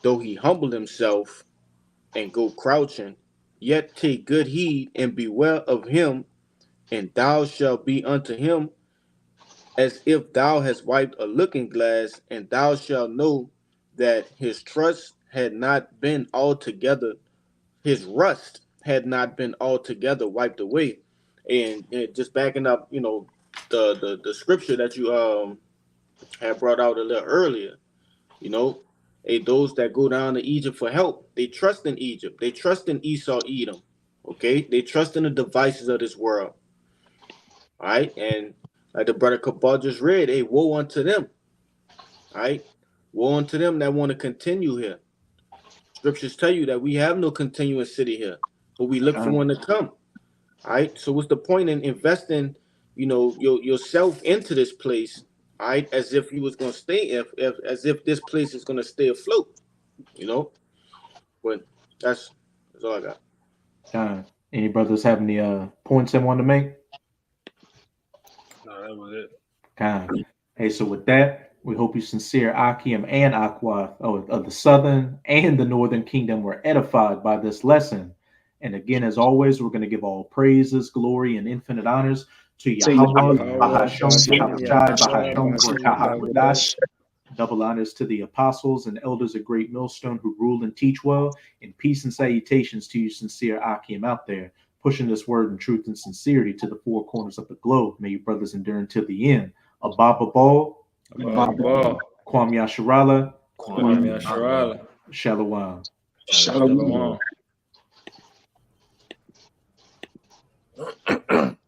Though he humble himself and go crouching, yet take good heed and beware of him, and thou shalt be unto him as if thou hast wiped a looking glass, and thou shalt know that his trust had not been altogether, his rust had not been altogether wiped away. And just backing up, you know, the scripture that you had brought out a little earlier, you know, those that go down to Egypt for help, they trust in Egypt, they trust in Esau, Edom, okay, they trust in the devices of this world. All right, and like the brother Kabal just read, hey, woe unto them. All right, woe unto them that want to continue here. Scriptures tell you that we have no continuous city here, but we look for one to come. All right, so what's the point in investing, you know, yourself into this place, all right, as if you was gonna stay, as if this place is gonna stay afloat, you know? But that's all I got. Any brothers have any points they want to make? No, that was it. Hey, so with that, we hope you sincere Akim and Aqua of the southern and the northern kingdom were edified by this lesson. And again, as always, we're going to give all praises, glory, and infinite honors to YAHAWAH, bahasham, bahasham, double honors to the apostles and elders of Great Millstone who rule and teach well, and peace and salutations to you sincere Akim out there, pushing this word in truth and sincerity to the four corners of the globe. May you brothers endure until the end. Ababa Ball, Kwam Yasharala, Shalawam. Shalawam. Shalawam.